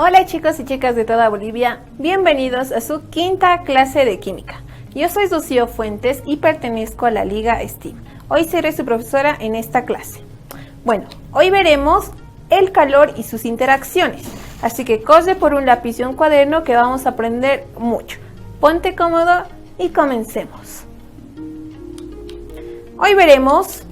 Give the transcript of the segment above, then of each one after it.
Hola chicos y chicas de toda Bolivia, bienvenidos a su quinta clase de química. Yo soy Rocío Fuentes y pertenezco a la Liga STEAM. Hoy seré su profesora en esta clase. Bueno, hoy veremos el calor y sus interacciones, así que corre por un lápiz y un cuaderno que vamos a aprender mucho. Ponte cómodo y comencemos. Hoy veremos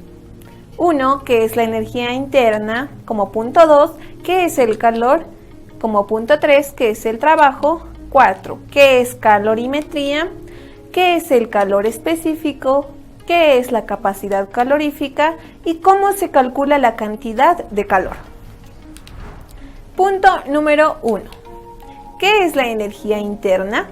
1, que es la energía interna, como punto 2, que es el calor, como punto 3, que es el trabajo, 4, que es calorimetría, qué es el calor específico, qué es la capacidad calorífica y cómo se calcula la cantidad de calor. Punto número 1. ¿Qué es la energía interna?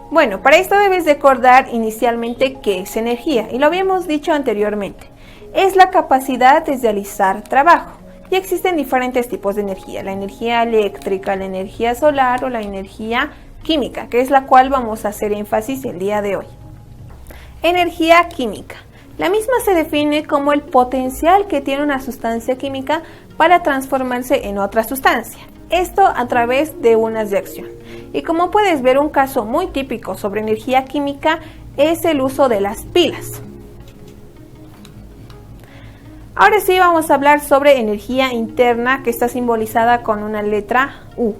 Bueno, para esto debes recordar inicialmente qué es energía, y lo habíamos dicho anteriormente. Es la capacidad de realizar trabajo. Y existen diferentes tipos de energía, la energía eléctrica, la energía solar o la energía química, que es la cual vamos a hacer énfasis el día de hoy. Energía química. La misma se define como el potencial que tiene una sustancia química para transformarse en otra sustancia. Esto a través de una reacción. Y como puedes ver, un caso muy típico sobre energía química es el uso de las pilas. Ahora sí vamos a hablar sobre energía interna, que está simbolizada con una letra U.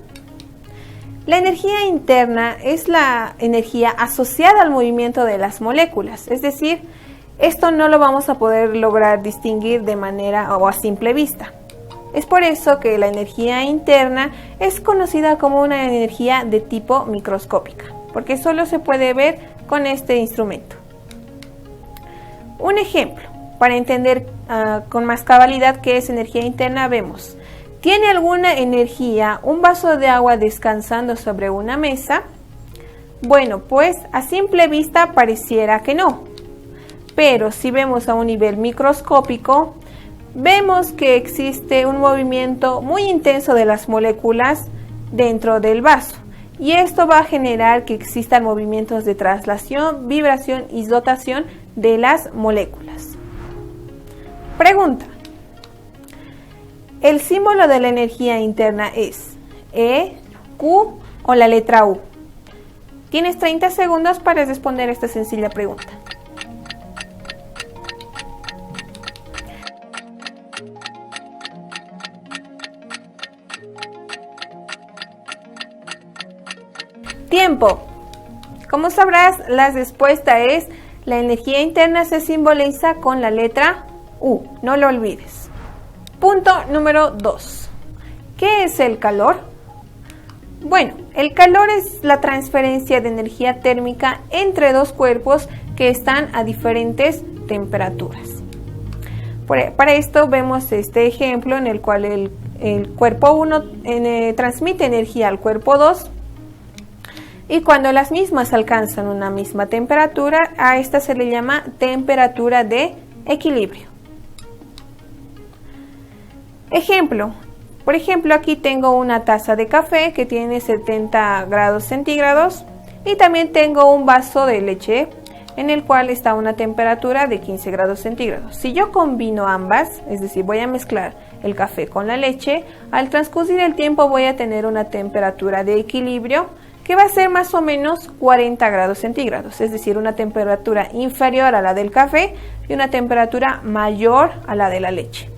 La energía interna es la energía asociada al movimiento de las moléculas, es decir, esto no lo vamos a poder lograr distinguir de manera o a simple vista. Es por eso que la energía interna es conocida como una energía de tipo microscópica, porque solo se puede ver con este instrumento. Un ejemplo. Para entender con más cabalidad qué es energía interna, vemos: ¿tiene alguna energía un vaso de agua descansando sobre una mesa? Bueno, pues a simple vista pareciera que no. Pero si vemos a un nivel microscópico, vemos que existe un movimiento muy intenso de las moléculas dentro del vaso. Y esto va a generar que existan movimientos de traslación, vibración y rotación de las moléculas. Pregunta: ¿el símbolo de la energía interna es E, Q o la letra U? Tienes 30 segundos para responder esta sencilla pregunta. Tiempo. Como sabrás, la respuesta es: la energía interna se simboliza con la letra U, no lo olvides. Punto número 2. ¿Qué es el calor? Bueno, el calor es la transferencia de energía térmica entre dos cuerpos que están a diferentes temperaturas. Para esto vemos este ejemplo en el cual el cuerpo 1 transmite energía al cuerpo 2, y cuando las mismas alcanzan una misma temperatura, a esta se le llama temperatura de equilibrio. Ejemplo, por ejemplo, aquí tengo una taza de café que tiene 70 grados centígrados y también tengo un vaso de leche en el cual está una temperatura de 15 grados centígrados. Si yo combino ambas, es decir, voy a mezclar el café con la leche, al transcurrir el tiempo voy a tener una temperatura de equilibrio que va a ser más o menos 40 grados centígrados, es decir, una temperatura inferior a la del café y una temperatura mayor a la de la leche.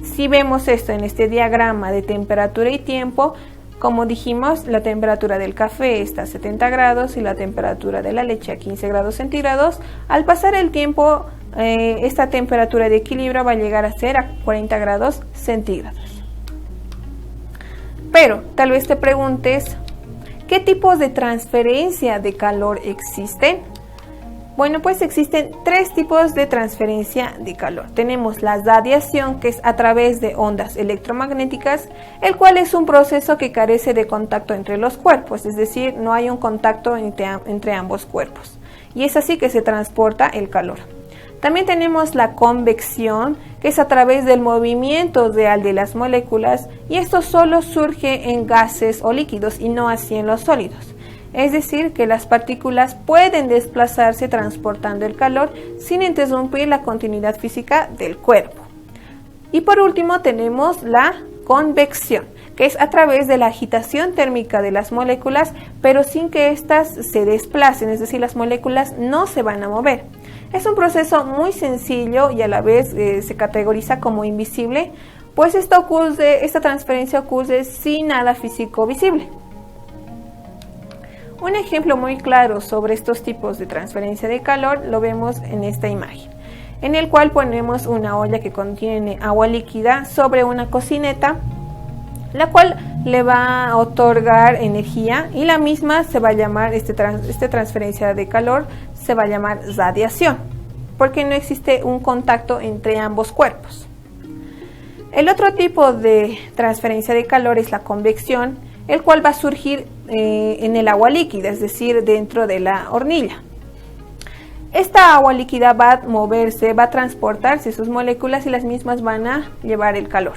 Si vemos esto en este diagrama de temperatura y tiempo, como dijimos, la temperatura del café está a 70 grados y la temperatura de la leche a 15 grados centígrados. Al pasar el tiempo, esta temperatura de equilibrio va a llegar a ser a 40 grados centígrados. Pero tal vez te preguntes, ¿qué tipos de transferencia de calor existen? Bueno, pues existen 3 tipos de transferencia de calor. Tenemos la radiación, que es a través de ondas electromagnéticas, el cual es un proceso que carece de contacto entre los cuerpos, es decir, no hay un contacto entre ambos cuerpos. Y es así que se transporta el calor. También tenemos la convección, que es a través del movimiento real de las moléculas, y esto solo surge en gases o líquidos y no así en los sólidos. Es decir, que las partículas pueden desplazarse transportando el calor sin interrumpir la continuidad física del cuerpo. Y por último tenemos la convección, que es a través de la agitación térmica de las moléculas, pero sin que éstas se desplacen, es decir, las moléculas no se van a mover. Es un proceso muy sencillo y a la vez se categoriza como invisible, pues esta transferencia ocurre sin nada físico visible. Un ejemplo muy claro sobre estos tipos de transferencia de calor lo vemos en esta imagen, en el cual ponemos una olla que contiene agua líquida sobre una cocineta, la cual le va a otorgar energía y la misma se va a llamar, esta transferencia de calor se va a llamar radiación, porque no existe un contacto entre ambos cuerpos. El otro tipo de transferencia de calor es la convección, el cual va a surgir en el agua líquida, es decir, dentro de la hornilla. Esta agua líquida va a moverse, va a transportarse sus moléculas y las mismas van a llevar el calor.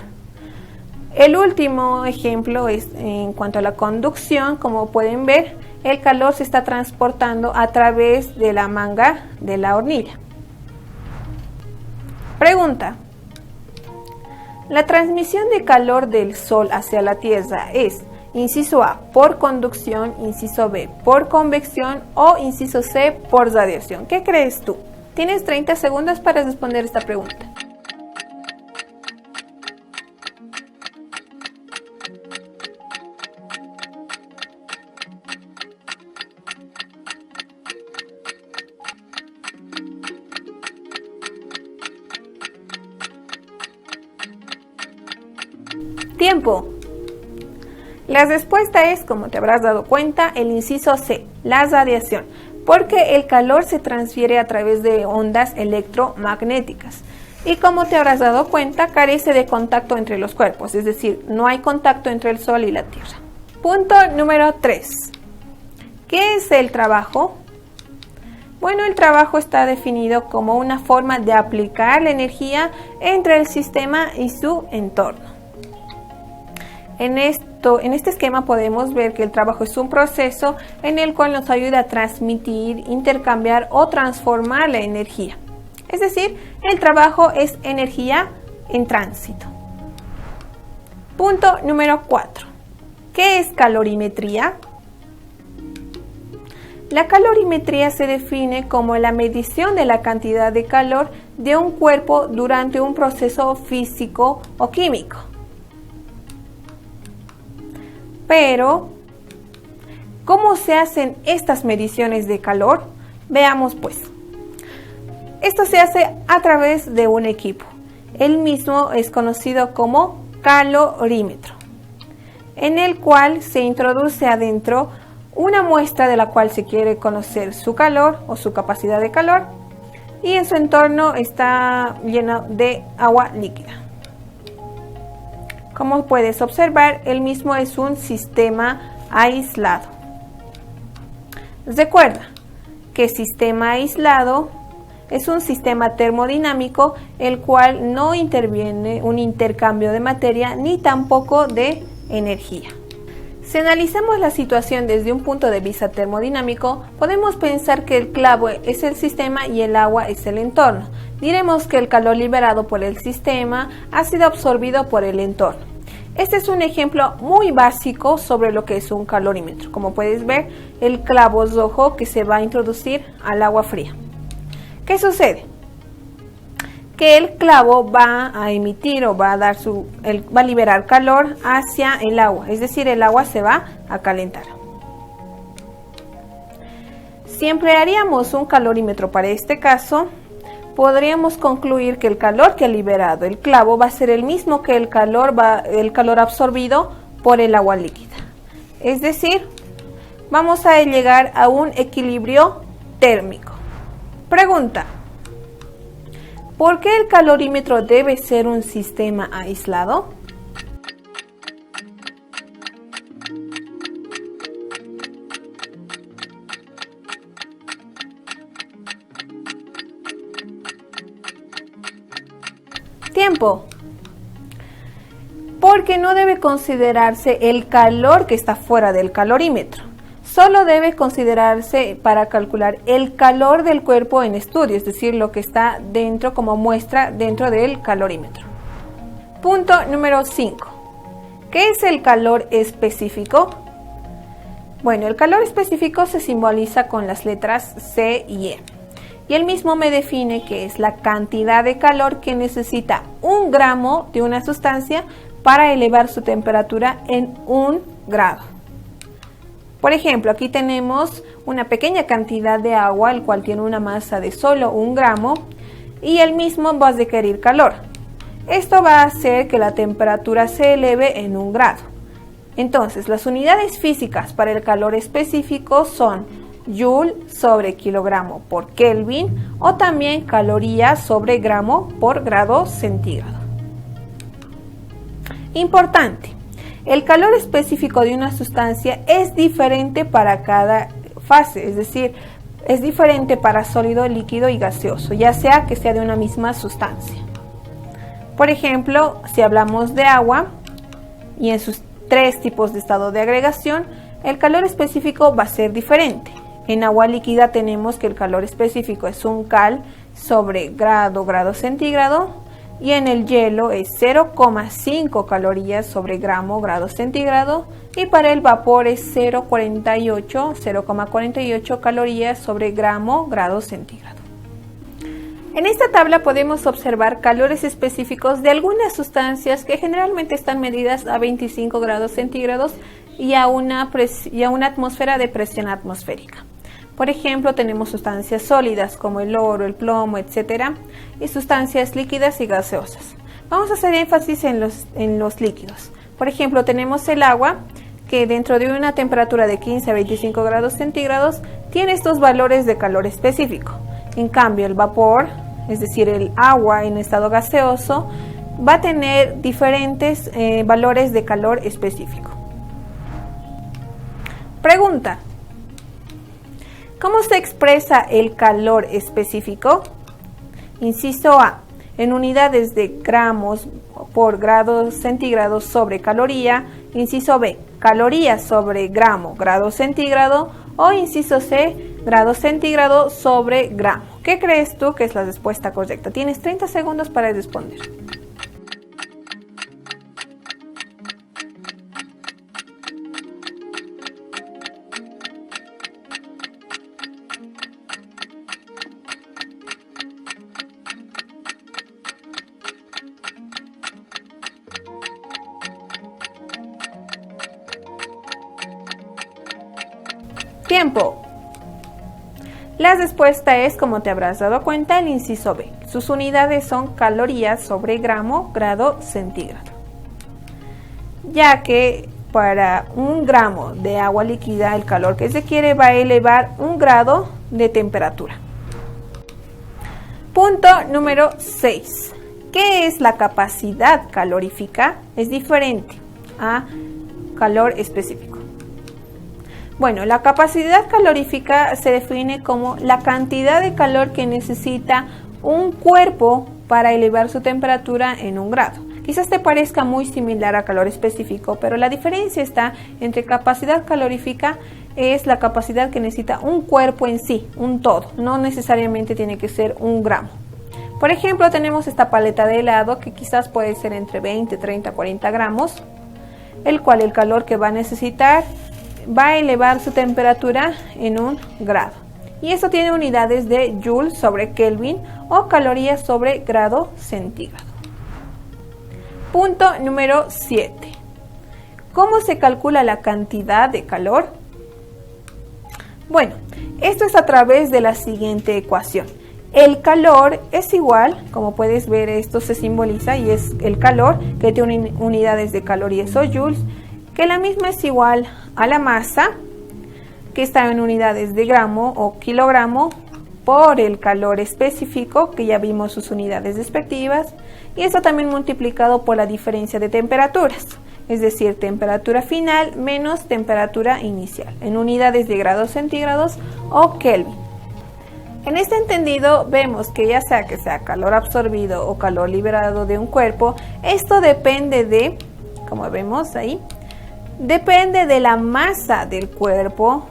El último ejemplo es en cuanto a la conducción. Como pueden ver, el calor se está transportando a través de la manga de la hornilla. Pregunta: ¿la transmisión de calor del Sol hacia la Tierra es, inciso A, por conducción, inciso B, por convección o inciso C, por radiación? ¿Qué crees tú? Tienes 30 segundos para responder esta pregunta. Tiempo. La respuesta es, como te habrás dado cuenta, el inciso C, la radiación, porque el calor se transfiere a través de ondas electromagnéticas y, como te habrás dado cuenta, carece de contacto entre los cuerpos, es decir, no hay contacto entre el Sol y la Tierra. Punto número 3. ¿Qué es el trabajo? Bueno, el trabajo está definido como una forma de aplicar la energía entre el sistema y su entorno. En este esquema podemos ver que el trabajo es un proceso en el cual nos ayuda a transmitir, intercambiar o transformar la energía. Es decir, el trabajo es energía en tránsito. Punto número 4. ¿Qué es calorimetría? La calorimetría se define como la medición de la cantidad de calor de un cuerpo durante un proceso físico o químico. Pero, ¿cómo se hacen estas mediciones de calor? Veamos pues. Esto se hace a través de un equipo. El mismo es conocido como calorímetro, en el cual se introduce adentro una muestra de la cual se quiere conocer su calor o su capacidad de calor, y en su entorno está lleno de agua líquida. Como puedes observar, el mismo es un sistema aislado. Recuerda que sistema aislado es un sistema termodinámico el cual no interviene un intercambio de materia ni tampoco de energía. Si analizamos la situación desde un punto de vista termodinámico, podemos pensar que el clavo es el sistema y el agua es el entorno. Diremos que el calor liberado por el sistema ha sido absorbido por el entorno. Este es un ejemplo muy básico sobre lo que es un calorímetro. Como puedes ver, el clavo rojo que se va a introducir al agua fría. ¿Qué sucede? Que el clavo va a emitir o va a liberar calor hacia el agua, es decir, el agua se va a calentar. Si emplearíamos un calorímetro para este caso, podríamos concluir que el calor que ha liberado el clavo va a ser el mismo que el calor absorbido por el agua líquida. Es decir, vamos a llegar a un equilibrio térmico. Pregunta: ¿por qué el calorímetro debe ser un sistema aislado? Tiempo. Porque no debe considerarse el calor que está fuera del calorímetro. Solo debe considerarse para calcular el calor del cuerpo en estudio, es decir, lo que está dentro como muestra dentro del calorímetro. Punto número 5. ¿Qué es el calor específico? Bueno, el calor específico se simboliza con las letras C y E. Y él mismo me define que es la cantidad de calor que necesita 1 gramo de una sustancia para elevar su temperatura en 1 grado. Por ejemplo, aquí tenemos una pequeña cantidad de agua, el cual tiene una masa de solo 1 gramo, y él mismo va a requerir calor. Esto va a hacer que la temperatura se eleve en 1 grado. Entonces, las unidades físicas para el calor específico son Joule sobre kilogramo por Kelvin o también calorías sobre gramo por grado centígrado. Importante, el calor específico de una sustancia es diferente para cada fase, es decir, es diferente para sólido, líquido y gaseoso, ya sea que sea de una misma sustancia. Por ejemplo, si hablamos de agua y en sus 3 tipos de estado de agregación, el calor específico va a ser diferente. En agua líquida tenemos que el calor específico es 1 cal sobre grado centígrado, y en el hielo es 0,5 calorías sobre grado centígrado, y para el vapor es 0,48 calorías sobre grado centígrado. En esta tabla podemos observar calores específicos de algunas sustancias que generalmente están medidas a 25 grados centígrados y a una atmósfera de presión atmosférica. Por ejemplo, tenemos sustancias sólidas como el oro, el plomo, etc. y sustancias líquidas y gaseosas. Vamos a hacer énfasis en los líquidos. Por ejemplo, tenemos el agua, que dentro de una temperatura de 15 a 25 grados centígrados tiene estos valores de calor específico. En cambio, el vapor, es decir, el agua en estado gaseoso, va a tener diferentes valores de calor específico. Pregunta: ¿cómo se expresa el calor específico? Inciso A, en unidades de gramos por grado centígrado sobre caloría. Inciso B, calorías sobre grado centígrado. O inciso C, grado centígrado sobre gramo. ¿Qué crees tú que es la respuesta correcta? Tienes 30 segundos para responder. Tiempo. La respuesta es, como te habrás dado cuenta, el inciso B. Sus unidades son calorías sobre grado centígrado. Ya que para 1 gramo de agua líquida el calor que se quiere va a elevar 1 grado de temperatura. Punto número 6. ¿Qué es la capacidad calorífica? Es diferente a calor específico. Bueno, la capacidad calorífica se define como la cantidad de calor que necesita un cuerpo para elevar su temperatura en 1 grado. Quizás te parezca muy similar a calor específico, pero la diferencia está entre capacidad calorífica es la capacidad que necesita un cuerpo en sí, un todo, no necesariamente tiene que ser 1 gramo. Por ejemplo, tenemos esta paleta de helado que quizás puede ser entre 20, 30, 40 gramos, el cual el calor que va a necesitar va a elevar su temperatura en 1 grado. Y esto tiene unidades de Joule sobre Kelvin o calorías sobre grado centígrado. Punto número 7. ¿Cómo se calcula la cantidad de calor? Bueno, esto es a través de la siguiente ecuación. El calor es igual, como puedes ver, esto se simboliza y es el calor que tiene unidades de calorías o joules, que la misma es igual a la masa, que está en unidades de gramo o kilogramo, por el calor específico, que ya vimos sus unidades respectivas, y esto también multiplicado por la diferencia de temperaturas, es decir, temperatura final menos temperatura inicial, en unidades de grados centígrados o Kelvin. En este entendido vemos que ya sea que sea calor absorbido o calor liberado de un cuerpo, esto depende de, como vemos ahí, depende de la masa del cuerpo,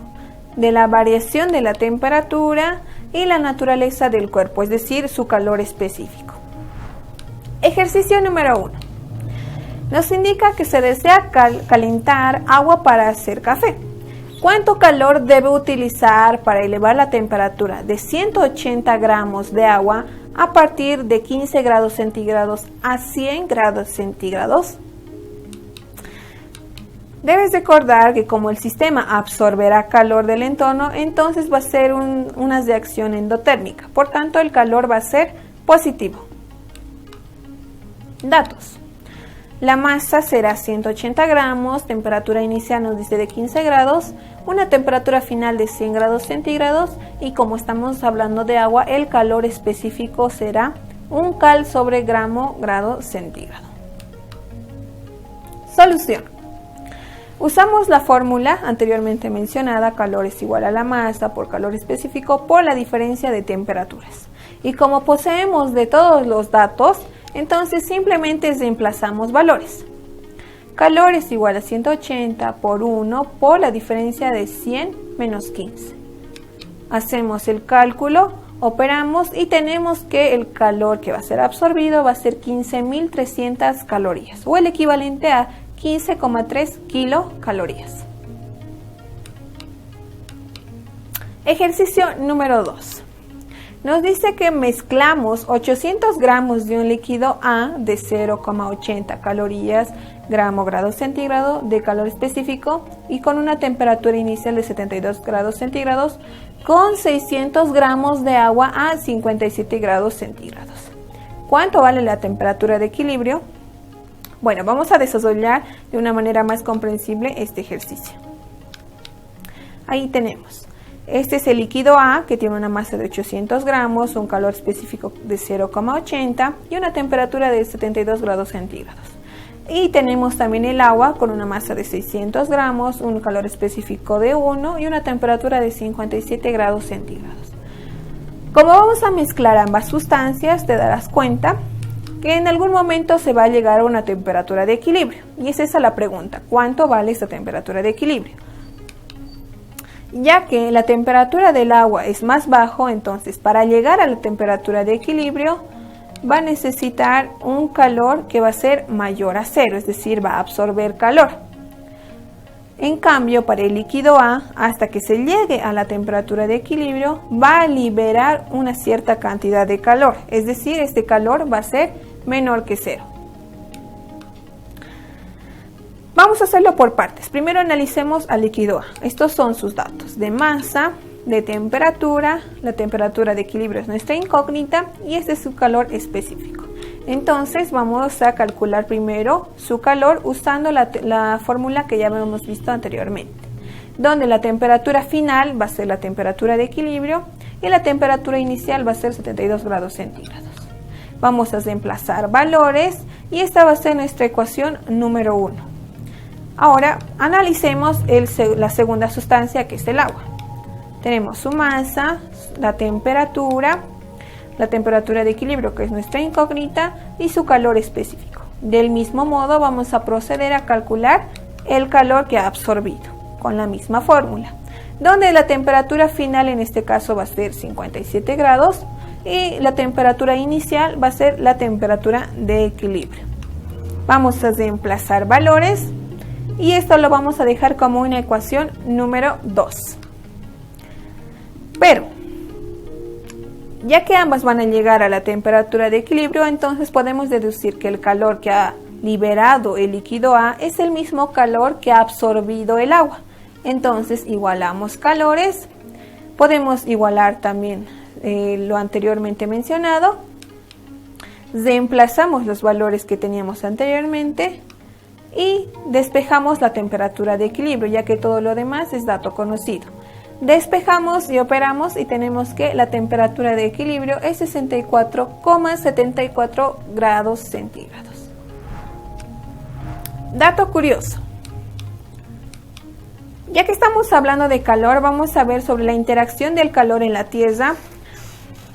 de la variación de la temperatura y la naturaleza del cuerpo, es decir, su calor específico. Ejercicio número 1. Nos indica que se desea calentar agua para hacer café. ¿Cuánto calor debe utilizar para elevar la temperatura de 180 gramos de agua a partir de 15 grados centígrados a 100 grados centígrados? Debes recordar que como el sistema absorberá calor del entorno, entonces va a ser una reacción endotérmica. Por tanto, el calor va a ser positivo. Datos. La masa será 180 gramos, temperatura inicial nos dice de 15 grados, una temperatura final de 100 grados centígrados y como estamos hablando de agua, el calor específico será 1 cal sobre grado centígrado. Solución. Usamos la fórmula anteriormente mencionada, calor es igual a la masa por calor específico por la diferencia de temperaturas. Y como poseemos de todos los datos, entonces simplemente reemplazamos valores. Calor es igual a 180 por 1 por la diferencia de 100 menos 15. Hacemos el cálculo, operamos y tenemos que el calor que va a ser absorbido va a ser 15.300 calorías o el equivalente a 15,3 kilocalorías. Ejercicio número 2. Nos dice que mezclamos 800 gramos de un líquido A de 0,80 calorías grado centígrado de calor específico y con una temperatura inicial de 72 grados centígrados con 600 gramos de agua a 57 grados centígrados. ¿Cuánto vale la temperatura de equilibrio? Bueno, vamos a desarrollar de una manera más comprensible este ejercicio. Ahí tenemos. Este es el líquido A, que tiene una masa de 800 gramos, un calor específico de 0,80 y una temperatura de 72 grados centígrados. Y tenemos también el agua con una masa de 600 gramos, un calor específico de 1 y una temperatura de 57 grados centígrados. Como vamos a mezclar ambas sustancias, te darás cuenta que en algún momento se va a llegar a una temperatura de equilibrio. Y es esa la pregunta, ¿cuánto vale esta temperatura de equilibrio? Ya que la temperatura del agua es más bajo, entonces para llegar a la temperatura de equilibrio va a necesitar un calor que va a ser mayor a cero, es decir, va a absorber calor. En cambio, para el líquido A, hasta que se llegue a la temperatura de equilibrio, va a liberar una cierta cantidad de calor, es decir, este calor va a ser menor que cero. Vamos a hacerlo por partes. Primero analicemos al líquido A. Estos son sus datos de masa, de temperatura. La temperatura de equilibrio es nuestra incógnita y este es su calor específico. Entonces vamos a calcular primero su calor usando la fórmula que ya habíamos visto anteriormente, donde la temperatura final va a ser la temperatura de equilibrio y la temperatura inicial va a ser 72 grados centígrados. Vamos a reemplazar valores y esta va a ser nuestra ecuación número 1. Ahora analicemos la segunda sustancia, que es el agua. Tenemos su masa, la temperatura de equilibrio, que es nuestra incógnita, y su calor específico. Del mismo modo vamos a proceder a calcular el calor que ha absorbido con la misma fórmula, donde la temperatura final en este caso va a ser 57 grados y la temperatura inicial va a ser la temperatura de equilibrio. Vamos a reemplazar valores y esto lo vamos a dejar como una ecuación número 2. Pero, ya que ambas van a llegar a la temperatura de equilibrio, entonces podemos deducir que el calor que ha liberado el líquido A es el mismo calor que ha absorbido el agua. Entonces igualamos calores, podemos igualar también lo anteriormente mencionado, reemplazamos los valores que teníamos anteriormente y despejamos la temperatura de equilibrio, ya que todo lo demás es dato conocido. Despejamos y operamos y tenemos que la temperatura de equilibrio es 64,74 grados centígrados. Dato curioso. Ya que estamos hablando de calor, vamos a ver sobre la interacción del calor en la Tierra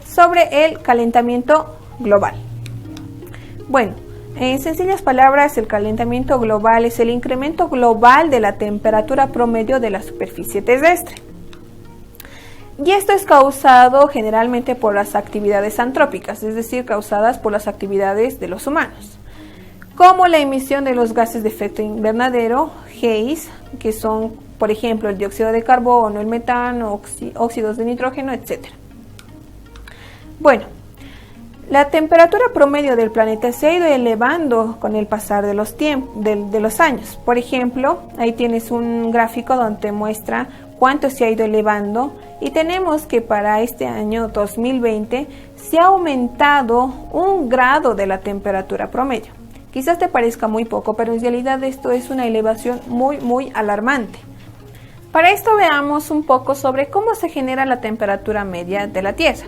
sobre el calentamiento global. Bueno, en sencillas palabras, el calentamiento global es el incremento global de la temperatura promedio de la superficie terrestre. Y esto es causado generalmente por las actividades antrópicas, es decir, causadas por las actividades de los humanos. como la emisión de los gases de efecto invernadero, GEIS, que son, por ejemplo, el dióxido de carbono, el metano, óxidos de nitrógeno, etc. Bueno, la temperatura promedio del planeta se ha ido elevando con el pasar de los años. Por ejemplo, ahí tienes un gráfico donde muestra cuánto se ha ido elevando y tenemos que para este año 2020 se ha aumentado 1 grado de la temperatura promedio. Quizás te parezca muy poco, pero en realidad esto es una elevación muy alarmante. Para esto veamos un poco sobre cómo se genera la temperatura media de la Tierra.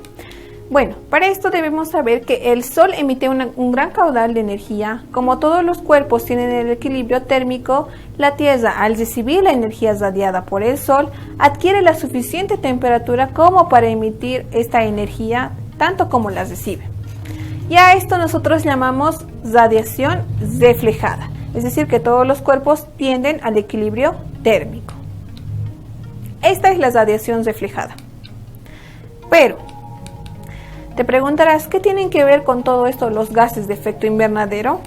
Bueno, para esto debemos saber que el Sol emite un gran caudal de energía. Como todos los cuerpos tienen el equilibrio térmico, la Tierra, al recibir la energía radiada por el Sol, adquiere la suficiente temperatura como para emitir esta energía tanto como la recibe. Y a esto nosotros llamamos radiación reflejada, es decir, que todos los cuerpos tienden al equilibrio térmico. Esta es la radiación reflejada. Pero te preguntarás, ¿qué tienen que ver con todo esto los gases de efecto invernadero?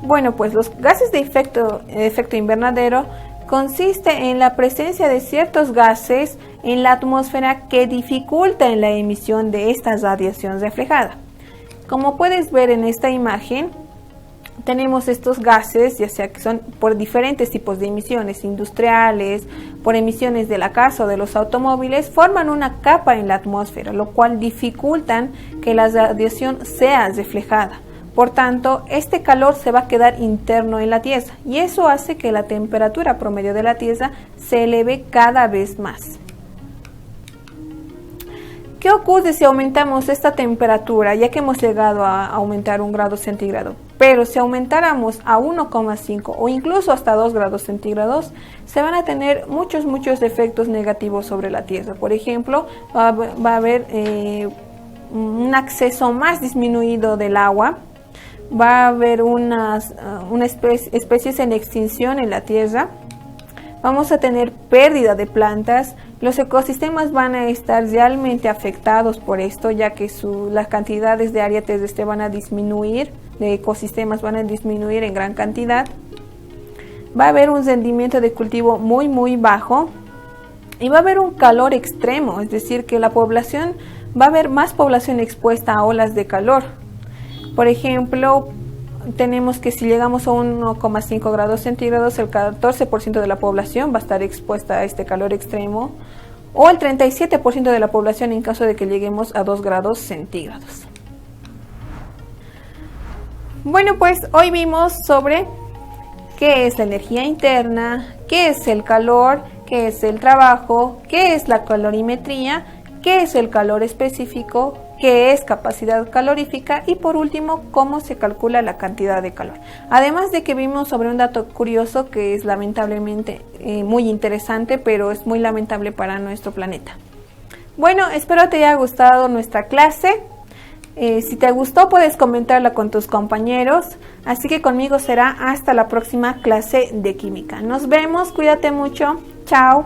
Bueno, pues los gases de efecto invernadero consiste en la presencia de ciertos gases en la atmósfera que dificultan la emisión de esta radiación reflejada. Como puedes ver en esta imagen, tenemos estos gases, ya sea que son por diferentes tipos de emisiones industriales, por emisiones de la casa o de los automóviles, forman una capa en la atmósfera, lo cual dificultan que la radiación sea reflejada. Por tanto, este calor se va a quedar interno en la Tierra y eso hace que la temperatura promedio de la Tierra se eleve cada vez más. ¿Qué ocurre si aumentamos esta temperatura, ya que hemos llegado a aumentar 1 grado centígrado? Pero si aumentáramos a 1,5 o incluso hasta 2 grados centígrados, se van a tener muchos efectos negativos sobre la Tierra. Por ejemplo, va a haber un acceso más disminuido del agua, va a haber unas especies en extinción en la Tierra, vamos a tener pérdida de plantas, los ecosistemas van a estar realmente afectados por esto, ya que las cantidades de área terrestre van a disminuir, de ecosistemas van a disminuir en gran cantidad. Va a haber un rendimiento de cultivo muy bajo y va a haber un calor extremo, es decir, que la población va a haber más población expuesta a olas de calor. Por ejemplo, tenemos que si llegamos a 1,5 grados centígrados, el 14% de la población va a estar expuesta a este calor extremo, o el 37% de la población en caso de que lleguemos a 2 grados centígrados. Bueno, pues hoy vimos sobre qué es la energía interna, qué es el calor, qué es el trabajo, qué es la calorimetría, qué es el calor específico, qué es capacidad calorífica y por último cómo se calcula la cantidad de calor. Además de que vimos sobre un dato curioso que es lamentablemente muy interesante, pero es muy lamentable para nuestro planeta. Bueno, espero te haya gustado nuestra clase. Si te gustó puedes comentarla con tus compañeros, así que conmigo será hasta la próxima clase de química. Nos vemos, cuídate mucho, chao.